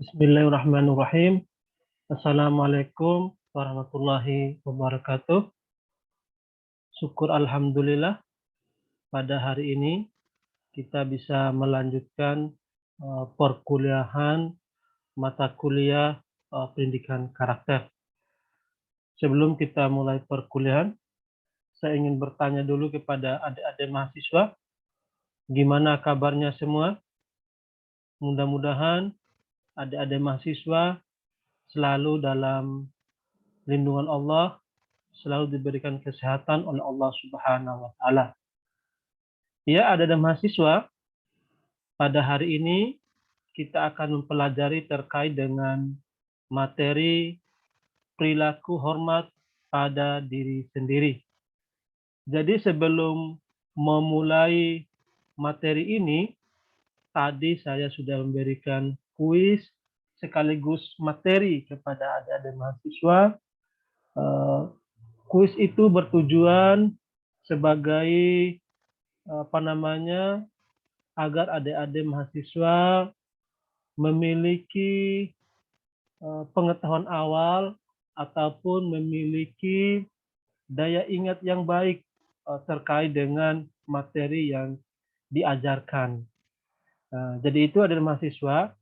Bismillahirrahmanirrahim. Assalamualaikum warahmatullahi wabarakatuh. Syukur Alhamdulillah pada hari ini kita bisa melanjutkan perkuliahan mata kuliah pendidikan karakter. Sebelum kita mulai perkuliahan, saya ingin bertanya dulu kepada adik-adik mahasiswa, gimana kabarnya semua? Mudah-mudahan adik-adik mahasiswa selalu dalam lindungan Allah, selalu diberikan kesehatan oleh Allah Subhanahu wa Ta'ala. Ya, ada mahasiswa, pada hari ini kita akan mempelajari terkait dengan materi perilaku hormat pada diri sendiri. Jadi sebelum memulai materi ini, tadi saya sudah memberikan kuis sekaligus materi kepada adik-adik mahasiswa. Kuis itu bertujuan sebagai agar adik-adik mahasiswa memiliki pengetahuan awal ataupun memiliki daya ingat yang baik terkait dengan materi yang diajarkan. Jadi itu adalah mahasiswa.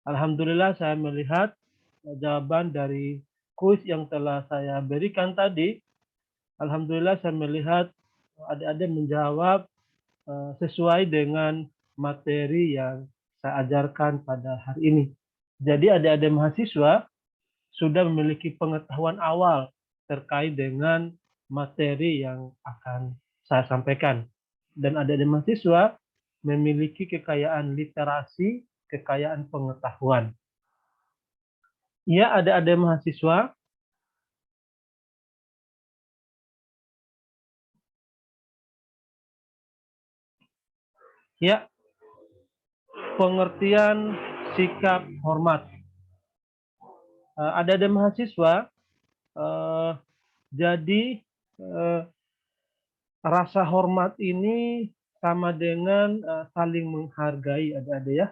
Alhamdulillah saya melihat jawaban dari kuis yang telah saya berikan tadi. Alhamdulillah saya melihat adik-adik menjawab sesuai dengan materi yang saya ajarkan pada hari ini. Jadi adik-adik mahasiswa sudah memiliki pengetahuan awal terkait dengan materi yang akan saya sampaikan. Dan adik-adik mahasiswa memiliki kekayaan literasi, kekayaan pengetahuan. Ya, adik-adik mahasiswa, ya, pengertian sikap hormat. Adik-adik mahasiswa, jadi rasa hormat ini sama dengan saling menghargai, adik-adik ya.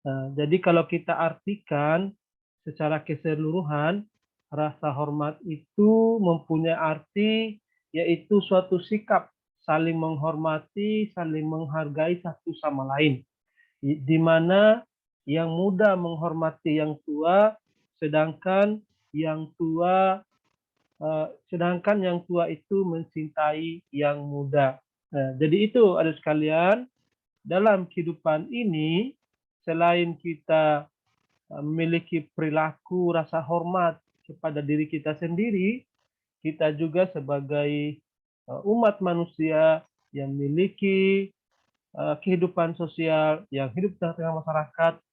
Jadi kalau kita artikan secara keseluruhan, rasa hormat itu mempunyai arti yaitu suatu sikap saling menghormati, saling menghargai satu sama lain. Di mana yang muda menghormati yang tua, sedangkan yang tua itu mencintai yang muda. Jadi itu adik sekalian, dalam kehidupan ini selain kita memiliki perilaku rasa hormat kepada diri kita sendiri, kita juga sebagai umat manusia yang memiliki kehidupan sosial, yang hidup di tengah masyarakat,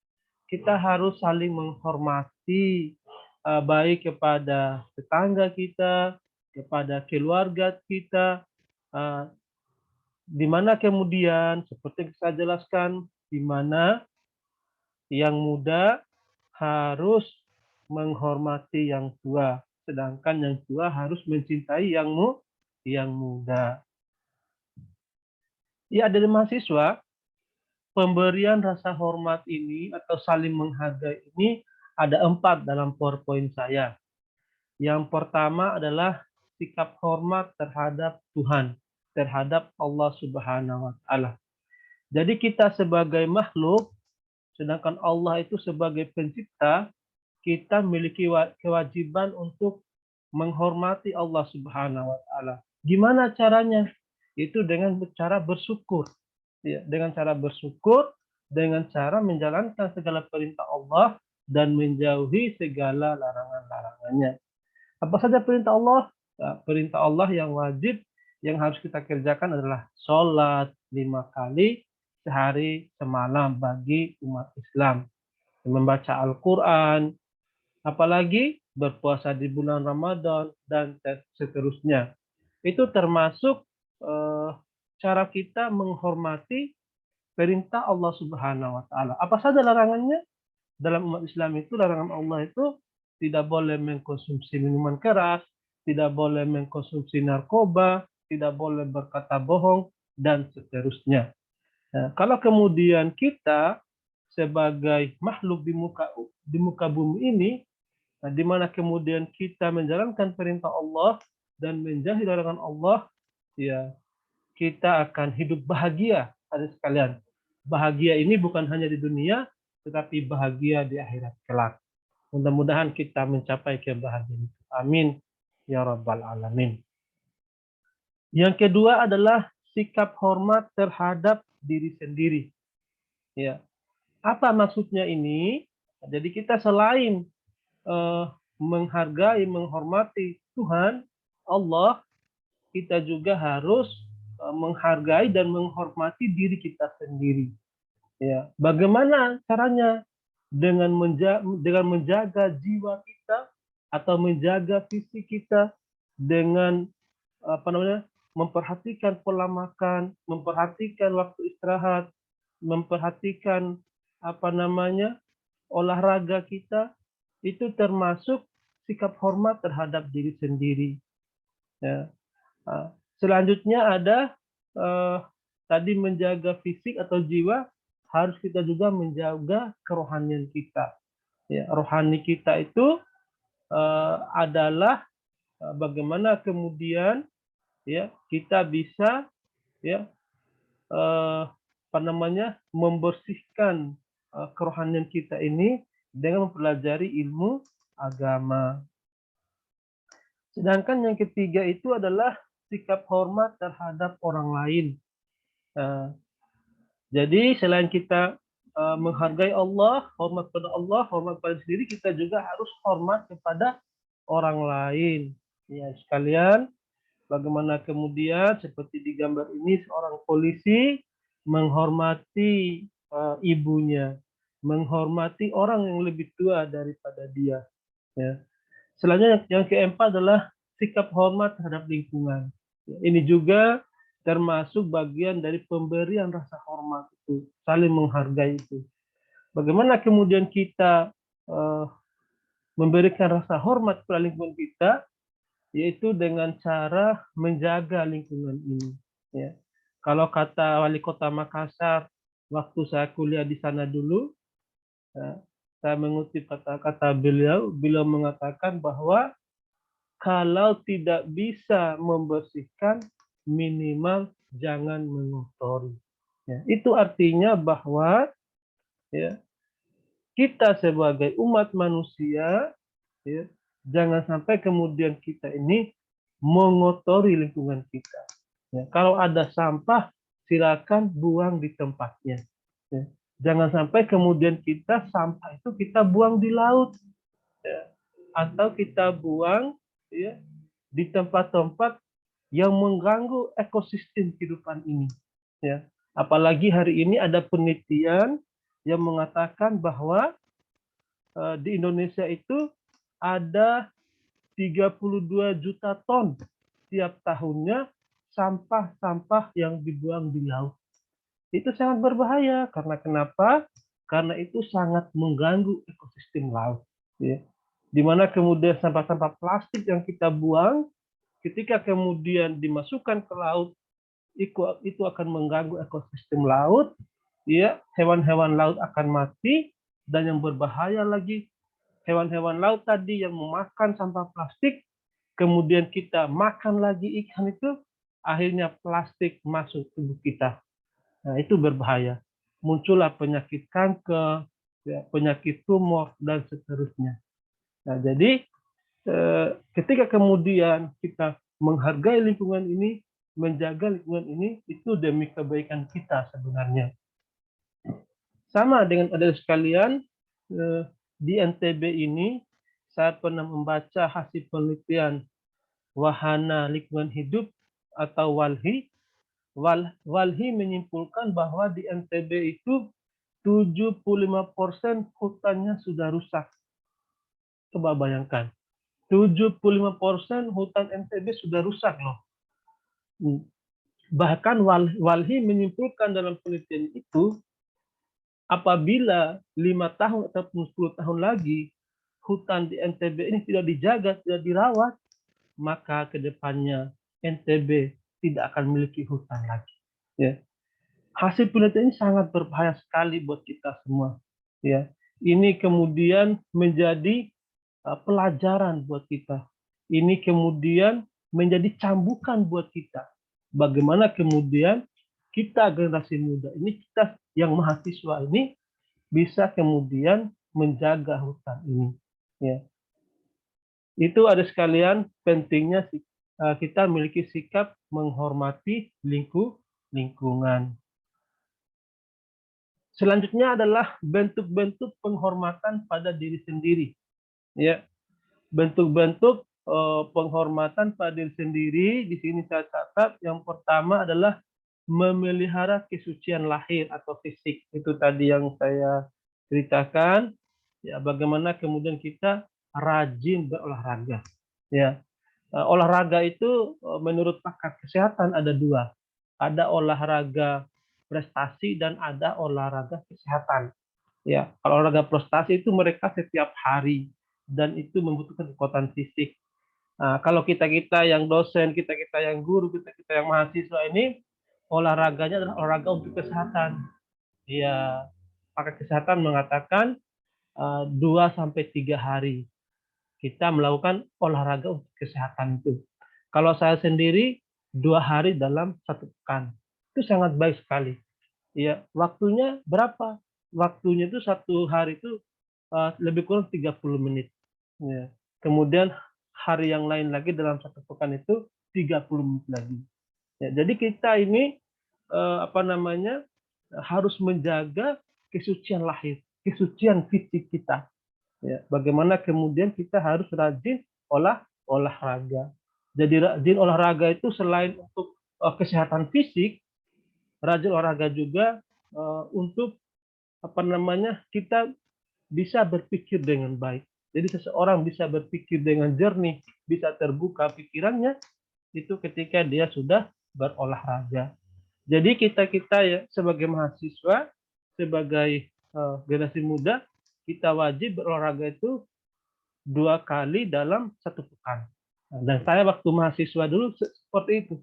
kita harus saling menghormati baik kepada tetangga kita, kepada keluarga kita, di mana kemudian seperti yang saya jelaskan, di mana yang muda harus menghormati yang tua, sedangkan yang tua harus mencintai yang muda. Ya, dari mahasiswa, pemberian rasa hormat ini atau saling menghargai ini ada 4 dalam PowerPoint saya. Yang pertama adalah sikap hormat terhadap Tuhan, terhadap Allah Subhanahu wa Ta'ala. Jadi kita sebagai makhluk, sedangkan Allah itu sebagai pencipta, kita memiliki kewajiban untuk menghormati Allah Subhanahu wa Ta'ala. Gimana caranya? Itu dengan cara bersyukur. Ya, dengan cara bersyukur, dengan cara menjalankan segala perintah Allah dan menjauhi segala larangan-larangannya. Apa saja perintah Allah? Perintah Allah yang wajib yang harus kita kerjakan adalah sholat 5 kali sehari semalam bagi umat Islam, membaca Al-Quran, apalagi berpuasa di bulan Ramadan dan seterusnya. Itu termasuk cara kita menghormati perintah Allah Subhanahu wa Ta'ala. Apa saja larangannya? Dalam umat Islam itu larangan Allah itu tidak boleh mengkonsumsi minuman keras, tidak boleh mengkonsumsi narkoba, tidak boleh berkata bohong, dan seterusnya. Nah, kalau kemudian kita sebagai makhluk di muka bumi ini, nah, di mana kemudian kita menjalankan perintah Allah dan menjauhi larangan Allah, ya kita akan hidup bahagia, ada sekalian. Bahagia ini bukan hanya di dunia, tetapi bahagia di akhirat kelak. Mudah-mudahan kita mencapai kebahagiaan. Amin ya rabbal alamin. Yang kedua adalah sikap hormat terhadap diri sendiri. Ya, apa maksudnya ini? Jadi kita selain menghargai, menghormati Tuhan, Allah, kita juga harus menghargai dan menghormati diri kita sendiri. Ya, bagaimana caranya? Dengan menjaga jiwa kita atau menjaga fisik kita dengan memperhatikan pola makan, memperhatikan waktu istirahat, memperhatikan olahraga kita, itu termasuk sikap hormat terhadap diri sendiri. Ya. Selanjutnya ada tadi menjaga fisik atau jiwa, harus kita juga menjaga kerohanian kita. Ya, rohani kita itu adalah bagaimana kemudian ya kita bisa ya membersihkan kerohanian kita ini dengan mempelajari ilmu agama. Sedangkan yang ketiga itu adalah sikap hormat terhadap orang lain. Jadi selain kita menghargai Allah, hormat pada Allah, hormat pada sendiri, kita juga harus hormat kepada orang lain. Ya sekalian, bagaimana kemudian seperti di gambar ini seorang polisi menghormati ibunya, menghormati orang yang lebih tua daripada dia. Ya. Selanjutnya yang keempat adalah sikap hormat terhadap lingkungan. Ini juga termasuk bagian dari pemberian rasa hormat itu, saling menghargai itu. Bagaimana kemudian kita memberikan rasa hormat kepada lingkungan kita, yaitu dengan cara menjaga lingkungan ini. Ya. Kalau kata Wali Kota Makassar, waktu saya kuliah di sana dulu, ya, saya mengutip kata-kata beliau mengatakan bahwa kalau tidak bisa membersihkan, minimal jangan mengotori. Ya, itu artinya bahwa ya, kita sebagai umat manusia, ya, jangan sampai kemudian kita ini mengotori lingkungan kita. Ya, kalau ada sampah, silakan buang di tempatnya. Ya, jangan sampai kemudian sampah itu kita buang di laut, ya, atau kita buang ya, di tempat-tempat yang mengganggu ekosistem kehidupan ini. Ya, apalagi hari ini ada penelitian yang mengatakan bahwa di Indonesia itu ada 32 juta ton tiap tahunnya sampah-sampah yang dibuang di laut. Itu sangat berbahaya karena kenapa? Karena itu sangat mengganggu ekosistem laut. Ya. Di mana kemudian sampah-sampah plastik yang kita buang, ketika kemudian dimasukkan ke laut, itu akan mengganggu ekosistem laut. Ya, hewan-hewan laut akan mati, dan yang berbahaya lagi, hewan-hewan laut tadi yang memakan sampah plastik, kemudian kita makan lagi ikan itu, akhirnya plastik masuk tubuh kita. Nah, itu berbahaya. Muncullah penyakit kanker, ya, penyakit tumor, dan seterusnya. Nah, jadi ketika kemudian kita menghargai lingkungan ini, menjaga lingkungan ini, itu demi kebaikan kita sebenarnya. Sama dengan adik sekalian, di NTB ini, saya pernah membaca hasil penelitian Wahana Lingkungan Hidup atau WALHI. WALHI menyimpulkan bahwa di NTB itu 75% hutannya sudah rusak. Coba bayangkan, 75% hutan NTB sudah rusak loh. Bahkan WALHI menyimpulkan dalam penelitian itu, apabila 5 tahun ataupun 10 tahun lagi hutan di NTB ini tidak dijaga, tidak dirawat, maka ke depannya NTB tidak akan memiliki hutan lagi. Ya. hasil penelitian ini sangat berbahaya sekali buat kita semua. Ya, ini kemudian menjadi pelajaran buat kita. Ini kemudian menjadi cambukan buat kita. Bagaimana kemudian kita generasi muda ini, kita yang mahasiswa ini bisa kemudian menjaga hutan ini. Ya, itu ada sekalian pentingnya kita memiliki sikap menghormati lingkungan. Selanjutnya adalah bentuk-bentuk penghormatan pada diri sendiri. Ya, bentuk-bentuk penghormatan pada diri sendiri di sini saya catat. Yang pertama adalah memelihara kesucian lahir atau fisik. Itu tadi yang saya ceritakan. Ya, bagaimana kemudian kita rajin berolahraga. Ya, olahraga itu menurut pakar kesehatan ada dua. Ada olahraga prestasi dan ada olahraga kesehatan. Ya, kalau olahraga prestasi itu mereka setiap hari dan itu membutuhkan kekuatan fisik. Nah, kalau kita-kita yang dosen, kita-kita yang guru, kita-kita yang mahasiswa ini olahraganya adalah olahraga untuk kesehatan. Ya, pakar kesehatan mengatakan 2 sampai 3 hari kita melakukan olahraga untuk kesehatan itu. Kalau saya sendiri 2 hari dalam 1 pekan. Itu sangat baik sekali. Ya, waktunya berapa? Waktunya itu 1 hari itu lebih kurang 30 menit. Ya. Kemudian hari yang lain lagi dalam 1 pekan itu 30 menit lagi. Ya, jadi kita ini harus menjaga kesucian lahir, kesucian fisik kita. Ya, bagaimana kemudian kita harus rajin olahraga. Jadi rajin olahraga itu selain untuk kesehatan fisik, rajin olahraga juga untuk kita bisa berpikir dengan baik. Jadi seseorang bisa berpikir dengan jernih, bisa terbuka pikirannya itu ketika dia sudah berolahraga. Jadi kita-kita ya sebagai mahasiswa, sebagai generasi muda, kita wajib berolahraga itu 2 kali dalam 1 pekan. Dan saya waktu mahasiswa dulu seperti itu.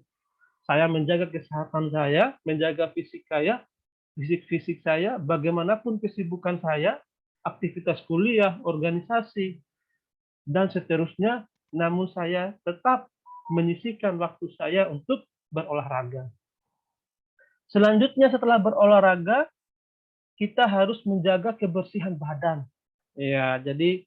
Saya menjaga kesehatan saya, menjaga fisik saya, bagaimanapun kesibukan saya, aktivitas kuliah, organisasi, dan seterusnya, namun saya tetap menyisihkan waktu saya untuk berolahraga. Selanjutnya setelah berolahraga, kita harus menjaga kebersihan badan. Ya, jadi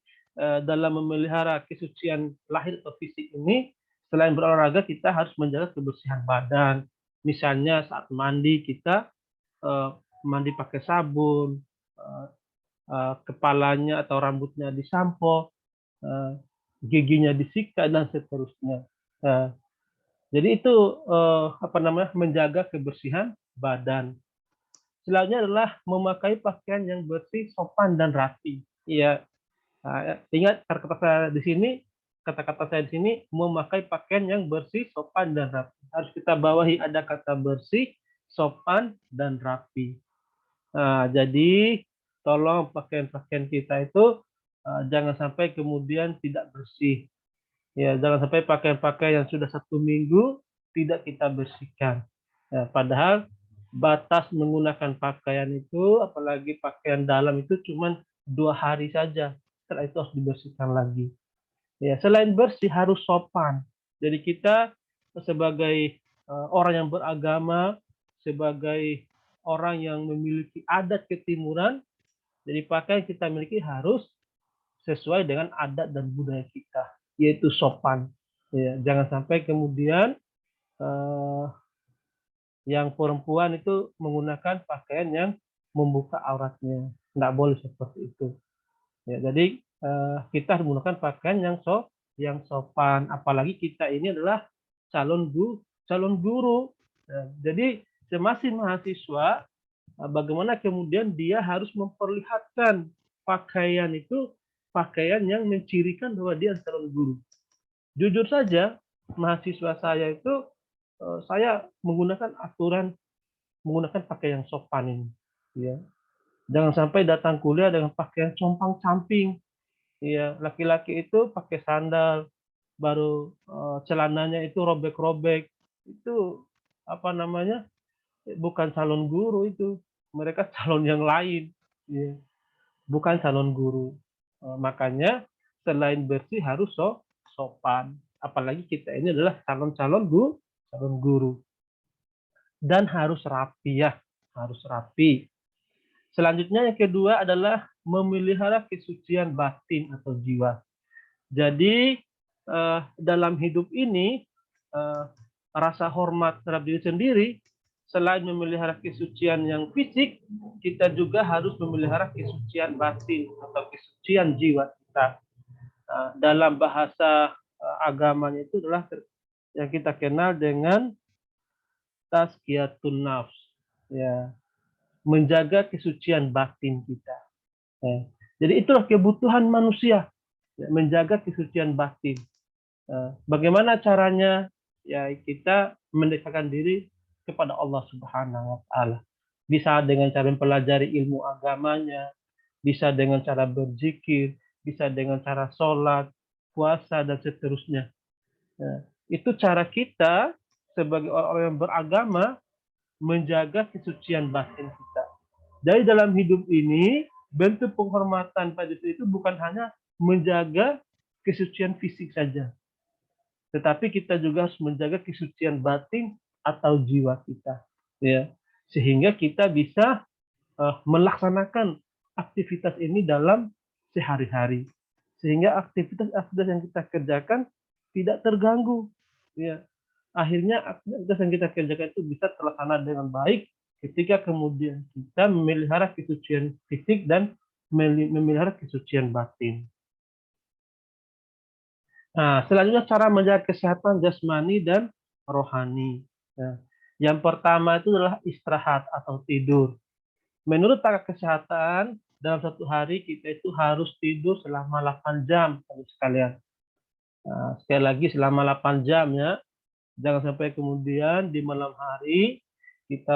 dalam memelihara kesucian lahir atau fisik ini, selain berolahraga kita harus menjaga kebersihan badan. Misalnya saat mandi kita mandi pakai sabun, kepalanya atau rambutnya disampo, giginya disikat dan seterusnya. Jadi itu menjaga kebersihan badan. Selanjutnya adalah memakai pakaian yang bersih, sopan dan rapi. Iya, ingat kata-kata saya di sini memakai pakaian yang bersih, sopan dan rapi. Harus kita bawahi ada kata bersih, sopan dan rapi. Nah, jadi tolong pakaian-pakaian kita itu jangan sampai kemudian tidak bersih. Ya, jangan sampai pakaian-pakaian yang sudah 1 minggu tidak kita bersihkan. Ya, padahal batas menggunakan pakaian itu, apalagi pakaian dalam itu cuma 2 hari saja. Setelah itu harus dibersihkan lagi. Ya, selain bersih harus sopan. Jadi kita sebagai orang yang beragama, sebagai orang yang memiliki adat ketimuran, jadi pakaian kita miliki harus sesuai dengan adat dan budaya kita, yaitu sopan. Ya, jangan sampai kemudian yang perempuan itu menggunakan pakaian yang membuka auratnya. Nggak boleh seperti itu. Ya, jadi kita harus menggunakan pakaian yang sopan. Apalagi kita ini adalah calon guru. Ya, jadi masih mahasiswa, bagaimana kemudian dia harus memperlihatkan pakaian itu pakaian yang mencirikan bahwa dia calon guru. Jujur saja, mahasiswa saya itu saya menggunakan pakaian yang sopan ini. Ya. Jangan sampai datang kuliah dengan pakaian compang-camping. Ya, laki-laki itu pakai sandal, baru celananya itu robek-robek. Itu apa namanya? bukan calon guru itu, mereka calon yang lain, ya. Bukan calon guru. Makanya selain bersih harus sopan. Apalagi kita ini adalah calon guru dan harus rapi ya, harus rapi. Selanjutnya yang kedua adalah memelihara kesucian batin atau jiwa. Jadi dalam hidup ini rasa hormat terhadap diri sendiri, selain memelihara kesucian yang fisik, kita juga harus memelihara kesucian batin atau kesucian jiwa kita. Dalam bahasa agamanya itu adalah yang kita kenal dengan tazkiyatun nafs, ya, menjaga kesucian batin kita. Ya. Jadi itulah kebutuhan manusia, ya, menjaga kesucian batin. Bagaimana caranya? Ya, kita mendekatkan diri kepada Allah Subhanahu wa taala. Bisa dengan cara mempelajari ilmu agamanya, bisa dengan cara berzikir, bisa dengan cara sholat, puasa dan seterusnya. Itu cara kita sebagai orang-orang yang beragama menjaga kesucian batin kita. Jadi dalam hidup ini bentuk penghormatan pada diri itu bukan hanya menjaga kesucian fisik saja, tetapi kita juga harus menjaga kesucian batin atau jiwa kita, ya, sehingga kita bisa melaksanakan aktivitas ini dalam sehari-hari, sehingga aktivitas-aktivitas yang kita kerjakan tidak terganggu, ya. Akhirnya aktivitas yang kita kerjakan itu bisa terlaksana dengan baik ketika kemudian kita memelihara kesucian fisik dan memelihara kesucian batin. Nah, selanjutnya cara menjaga kesehatan jasmani dan rohani. Nah, yang pertama itu adalah istirahat atau tidur. Menurut pakar kesehatan, dalam satu hari kita itu harus tidur selama 8 jam, sekalian. Nah, sekali lagi selama 8 jam ya. Jangan sampai kemudian di malam hari kita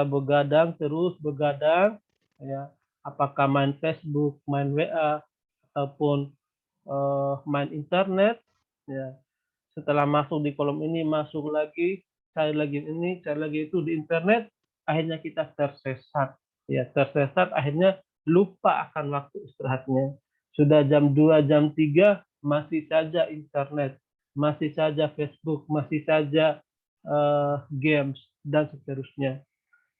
terus begadang, ya. Apakah main Facebook, main WA, ataupun main internet, ya. Setelah masuk di kolom ini, masuk lagi, cari lagi ini, cari lagi itu di internet, akhirnya kita tersesat. Ya, tersesat, akhirnya lupa akan waktu istirahatnya. Sudah jam 2, jam 3, masih saja internet, masih saja Facebook, masih saja games, dan seterusnya.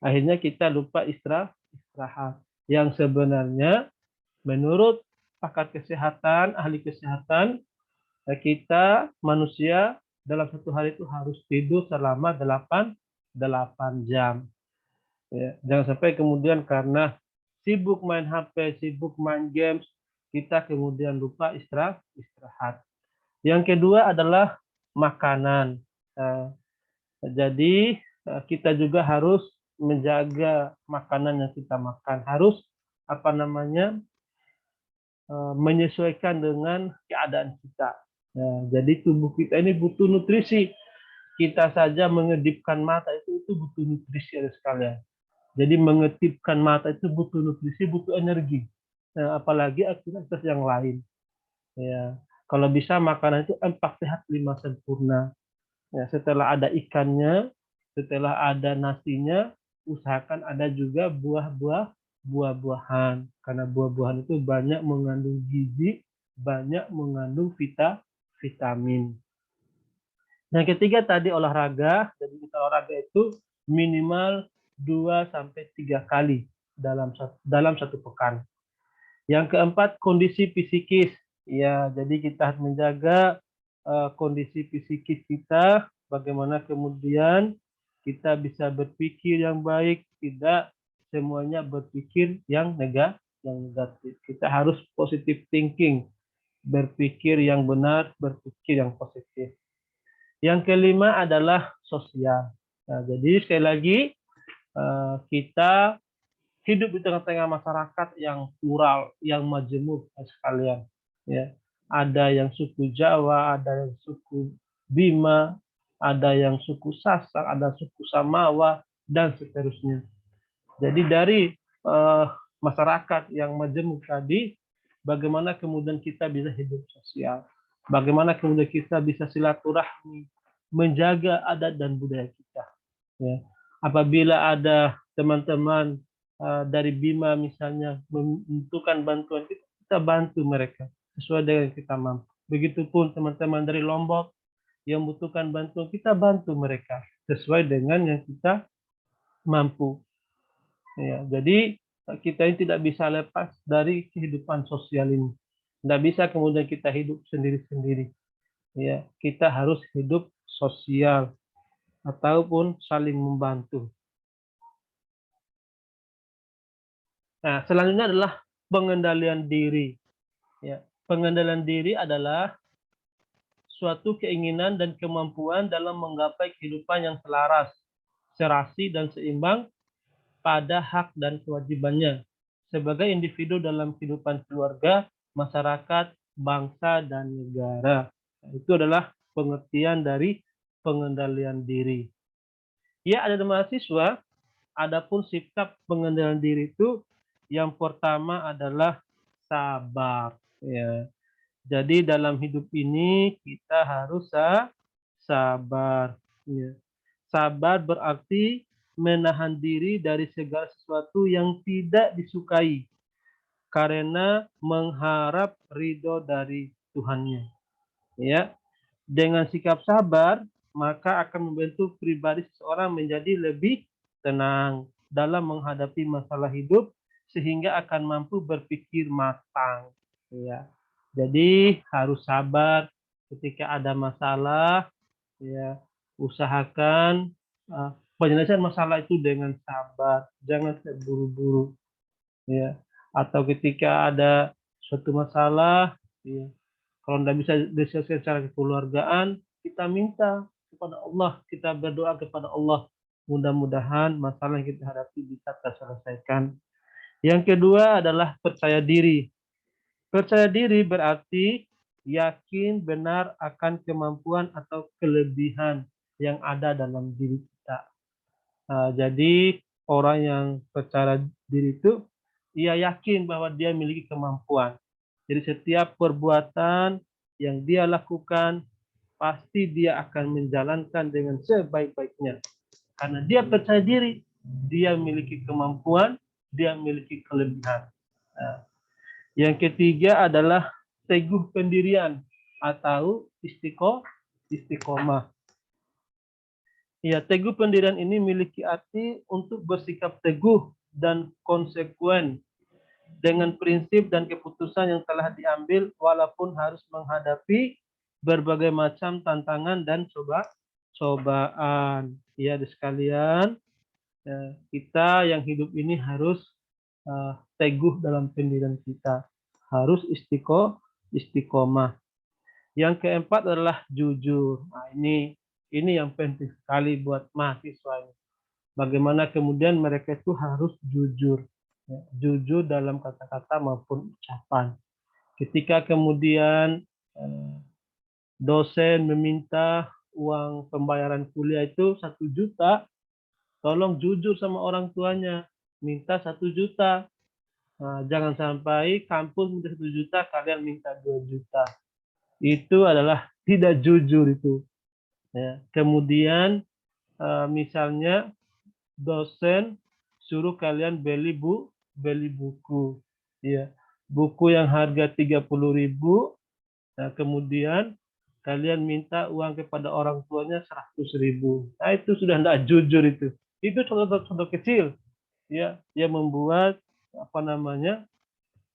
Akhirnya kita lupa istirahat. Yang sebenarnya, menurut pakar kesehatan, ahli kesehatan, kita manusia dalam satu hari itu harus tidur selama 8 jam. Ya, jangan sampai kemudian karena sibuk main HP, sibuk main games, kita kemudian lupa istirahat. Yang kedua adalah makanan. Jadi kita juga harus menjaga makanan yang kita makan. Harus menyesuaikan dengan keadaan kita. Nah, jadi tubuh kita ini butuh nutrisi. Kita saja mengedipkan mata itu butuh nutrisi ya sekalian. Jadi mengedipkan mata itu butuh nutrisi, butuh energi. Nah, apalagi aktivitas yang lain. Ya, kalau bisa makanan itu 4 sehat 5 sempurna. Ya, setelah ada ikannya, setelah ada nasinya, usahakan ada juga buah-buahan. Karena buah-buahan itu banyak mengandung gizi, banyak mengandung vitamin. Yang ketiga tadi olahraga. Jadi kita olahraga itu minimal 2-3 kali dalam satu pekan. Yang keempat, kondisi psikis. Ya, jadi kita harus menjaga kondisi psikis kita, bagaimana kemudian kita bisa berpikir yang baik, tidak semuanya berpikir yang negatif. Kita harus positive thinking, berpikir yang benar, berpikir yang positif. Yang kelima adalah sosial. Nah, jadi sekali lagi kita hidup di tengah-tengah masyarakat yang plural, yang majemuk sekalian. Ya, ada yang suku Jawa, ada yang suku Bima, ada yang suku Sasak, ada suku Samawa, dan seterusnya. Jadi dari masyarakat yang majemuk tadi, bagaimana kemudian kita bisa hidup sosial, bagaimana kemudian kita bisa silaturahmi, menjaga adat dan budaya kita. Ya. Apabila ada teman-teman dari Bima misalnya membutuhkan bantuan, kita bantu mereka sesuai dengan kita mampu. Begitupun teman-teman dari Lombok yang membutuhkan bantuan, kita bantu mereka sesuai dengan yang kita mampu. Ya, jadi kita ini tidak bisa lepas dari kehidupan sosial ini. Tidak bisa kemudian kita hidup sendiri-sendiri. Ya, kita harus hidup sosial ataupun saling membantu. Nah, selanjutnya adalah pengendalian diri. Ya, pengendalian diri adalah suatu keinginan dan kemampuan dalam menggapai kehidupan yang selaras, serasi, dan seimbang pada hak dan kewajibannya sebagai individu dalam kehidupan keluarga, masyarakat, bangsa, dan negara. Nah, itu adalah pengertian dari pengendalian diri. Ya, ada mahasiswa, adapun sikap pengendalian diri itu yang pertama adalah sabar. Ya. Jadi dalam hidup ini kita harus sabar. Ya. Sabar berarti menahan diri dari segala sesuatu yang tidak disukai karena mengharap ridho dari Tuhannya. Ya, dengan sikap sabar maka akan membentuk pribadi seseorang menjadi lebih tenang dalam menghadapi masalah hidup sehingga akan mampu berpikir matang. Ya, jadi harus sabar ketika ada masalah. Ya, usahakan penyelesaian masalah itu dengan sabar, jangan terburu-buru. Ya, atau ketika ada suatu masalah, ya, kalau tidak bisa diselesaikan secara kekeluargaan, kita minta kepada Allah, kita berdoa kepada Allah. Mudah-mudahan masalah yang kita hadapi bisa terselesaikan. Yang kedua adalah percaya diri. Percaya diri berarti yakin benar akan kemampuan atau kelebihan yang ada dalam diri kita. Jadi orang yang percaya diri itu ia yakin bahwa dia memiliki kemampuan. Jadi setiap perbuatan yang dia lakukan pasti dia akan menjalankan dengan sebaik-baiknya. Karena dia percaya diri, dia memiliki kemampuan, dia memiliki kelebihan. Nah, yang ketiga adalah teguh pendirian atau istiqomah. Ya, teguh pendirian ini memiliki arti untuk bersikap teguh dan konsekuen dengan prinsip dan keputusan yang telah diambil walaupun harus menghadapi berbagai macam tantangan dan cobaan. Ya, sekalian, kita yang hidup ini harus teguh dalam pendirian kita, harus istiqomah. Yang keempat adalah jujur. Nah, ini yang penting sekali buat mahasiswa. Bagaimana kemudian mereka itu harus jujur, ya, jujur dalam kata-kata maupun ucapan. Ketika kemudian dosen meminta uang pembayaran kuliah itu 1 juta, tolong jujur sama orang tuanya, minta 1 juta. Nah, jangan sampai kampus minta 1 juta, kalian minta 2 juta. Itu adalah tidak jujur itu. Ya. Kemudian misalnya dosen suruh kalian beli buku. Ya. Buku yang harga 30.000, nah, kemudian kalian minta uang kepada orang tuanya 100.000. Nah, itu sudah tidak jujur itu. Itu contoh-contoh kecil ya yang membuat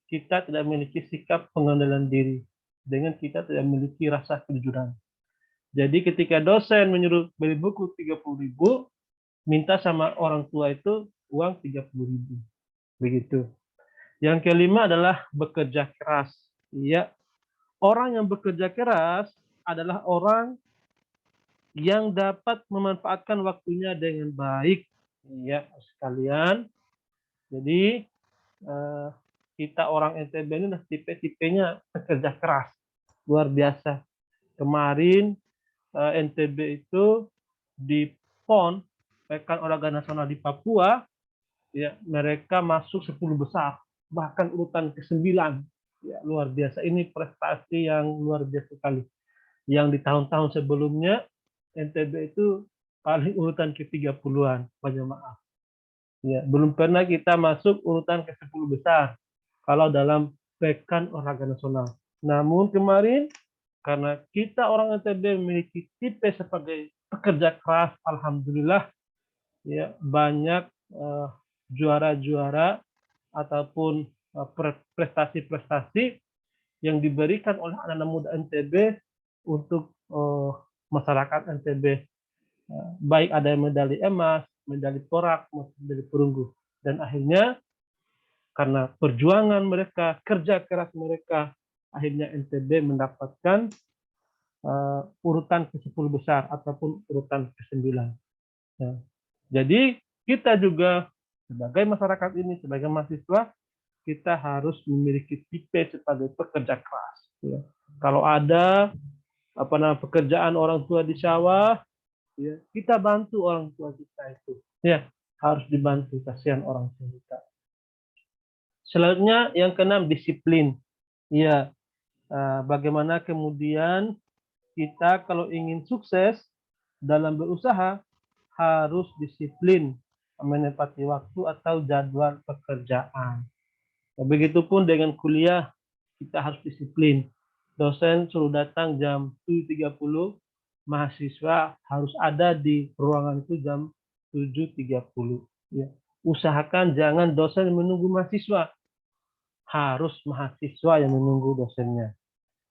kita tidak memiliki sikap pengendalian diri dengan kita tidak memiliki rasa kejujuran. Jadi ketika dosen menyuruh beli buku 30.000, minta sama orang tua itu uang 30.000. Begitu. Yang kelima adalah bekerja keras. Ya, orang yang bekerja keras adalah orang yang dapat memanfaatkan waktunya dengan baik. Ya, sekalian. Jadi kita orang NTB ini tipe-tipenya bekerja keras, luar biasa. Kemarin NTB itu di PON, Pekan Olahraga Nasional di Papua, ya mereka masuk 10 besar, bahkan urutan ke-9. Ya, luar biasa. Ini prestasi yang luar biasa sekali. Yang di tahun-tahun sebelumnya NTB itu paling urutan ke-30-an, banyak maaf. Ya, belum pernah kita masuk urutan ke-10 besar kalau dalam pekan olahraga nasional. Namun kemarin karena kita orang NTB memiliki tipe sebagai pekerja keras, alhamdulillah ya banyak juara-juara ataupun prestasi-prestasi yang diberikan oleh anak-anak muda NTB untuk masyarakat NTB. Baik ada medali emas, medali perak, medali perunggu. Dan akhirnya karena perjuangan mereka, kerja keras mereka, akhirnya NTB mendapatkan urutan ke-10 besar ataupun urutan ke-9. Ya. Jadi kita juga sebagai masyarakat ini, sebagai mahasiswa, kita harus memiliki tipe sebagai pekerja keras. Ya. Kalau ada pekerjaan orang tua di sawah, ya, kita bantu orang tua kita itu. Ya, harus dibantu, kasihan orang tua kita. Selanjutnya yang keenam, disiplin. Ya, bagaimana kemudian kita kalau ingin sukses dalam berusaha harus disiplin menepati waktu atau jadwal pekerjaan. Nah, begitupun dengan kuliah, kita harus disiplin. Dosen suruh datang jam 7.30, mahasiswa harus ada di ruangan itu jam 7.30. Ya. Usahakan jangan dosen menunggu mahasiswa, harus mahasiswa yang menunggu dosennya.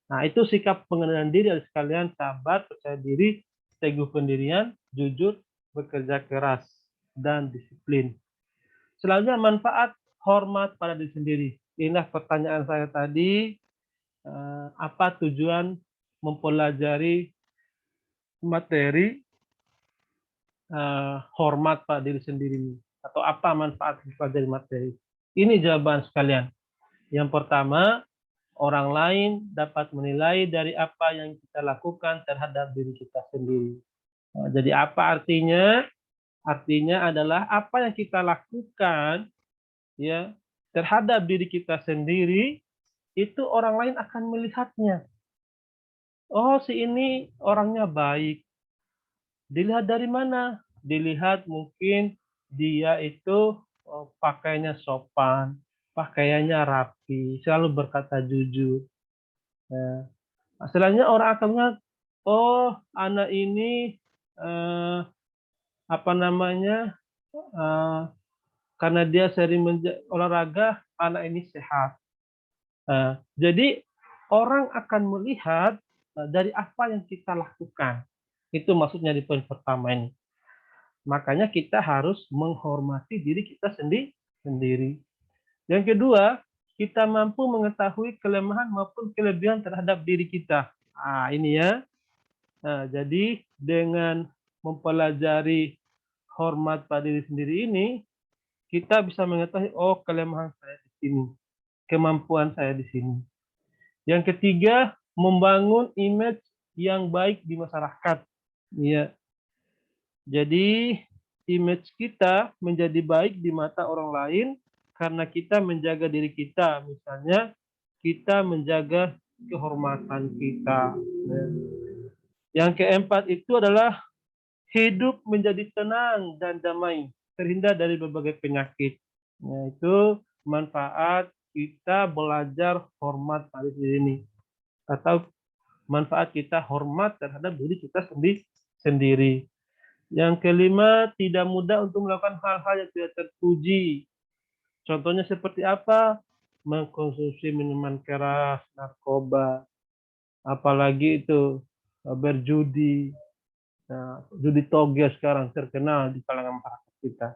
Nah, itu sikap pengendalian diri dari sekalian, sabar, percaya diri, teguh pendirian, jujur, bekerja keras, dan disiplin. Selanjutnya, manfaat hormat pada diri sendiri. Inilah pertanyaan saya tadi, apa tujuan mempelajari materi hormat pada diri sendiri ini? Atau apa manfaat mempelajari materi? Ini jawaban sekalian. Yang pertama, orang lain dapat menilai dari apa yang kita lakukan terhadap diri kita sendiri. Nah, jadi apa artinya? Artinya adalah apa yang kita lakukan ya terhadap diri kita sendiri itu orang lain akan melihatnya. Oh, si ini orangnya baik. Dilihat dari mana? Dilihat mungkin dia itu pakaiannya sopan, pakaiannya rapi, selalu berkata jujur. Nah, selanjutnya orang akan melihat, oh anak ini apa namanya karena dia sering olahraga, anak ini sehat. Jadi orang akan melihat dari apa yang kita lakukan. Itu maksudnya di poin pertama ini. Makanya kita harus menghormati diri kita sendiri. Yang kedua, kita mampu mengetahui kelemahan maupun kelebihan terhadap diri kita. Ini ya. Nah, jadi dengan mempelajari hormat pada diri sendiri ini, kita bisa mengetahui, oh kelemahan saya di sini, kemampuan saya di sini. Yang ketiga, membangun image yang baik di masyarakat. Ya. Jadi image kita menjadi baik di mata orang lain karena kita menjaga diri kita. Misalnya kita menjaga kehormatan kita. Yang keempat itu adalah hidup menjadi tenang dan damai, terhindar dari berbagai penyakit. Itu manfaat kita belajar hormat pada diri ini. Atau manfaat kita hormat terhadap diri kita sendiri. Yang kelima, tidak mudah untuk melakukan hal-hal yang tidak terpuji. Contohnya seperti apa? Mengkonsumsi minuman keras, narkoba, apalagi itu berjudi. Nah, judi toge sekarang terkenal di kalangan masyarakat kita.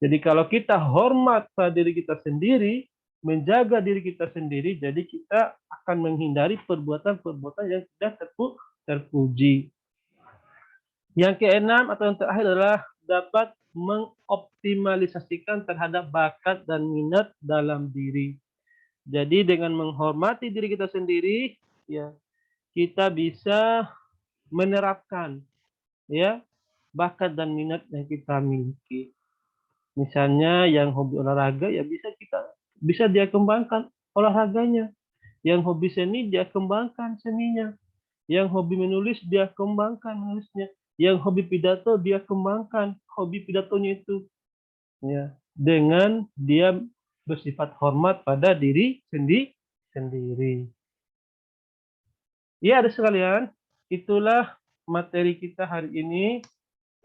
Jadi kalau kita hormat pada diri kita sendiri, menjaga diri kita sendiri, jadi kita akan menghindari perbuatan-perbuatan yang tidak terpuji. Yang keenam atau yang terakhir adalah dapat mengoptimalisasikan terhadap bakat dan minat dalam diri. Jadi dengan menghormati diri kita sendiri, ya kita bisa menerapkan ya bakat dan minat yang kita miliki. Misalnya yang hobi olahraga ya bisa dia kembangkan olahraganya. Yang hobi seni dia kembangkan seninya. Yang hobi menulis dia kembangkan menulisnya. Yang hobi pidato, dia kembangkan hobi pidatonya itu, ya, dengan dia bersifat hormat pada diri sendiri. Ya, ada sekalian, itulah materi kita hari ini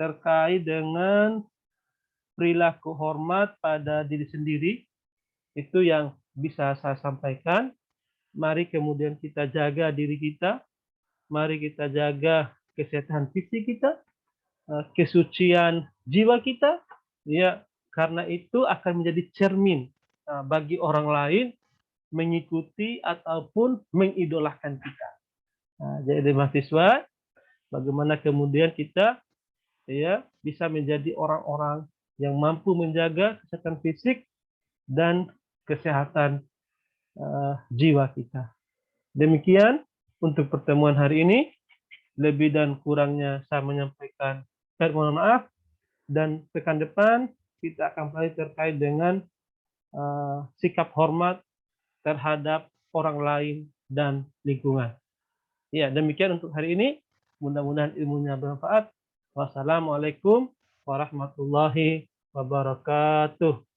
terkait dengan perilaku hormat pada diri sendiri. Itu yang bisa saya sampaikan. Mari kemudian kita jaga diri kita, mari kita jaga kesehatan fisik kita, kesucian jiwa kita, ya, karena itu akan menjadi cermin bagi orang lain mengikuti ataupun mengidolakan kita. Jadi mahasiswa, bagaimana kemudian kita, ya, bisa menjadi orang-orang yang mampu menjaga kesehatan fisik dan kesehatan jiwa kita. Demikian untuk pertemuan hari ini. Lebih dan kurangnya saya menyampaikan mohon maaf, dan pekan depan kita akan mulai terkait dengan sikap hormat terhadap orang lain dan lingkungan. Ya, demikian untuk hari ini. Mudah-mudahan ilmunya bermanfaat. Wassalamualaikum warahmatullahi wabarakatuh.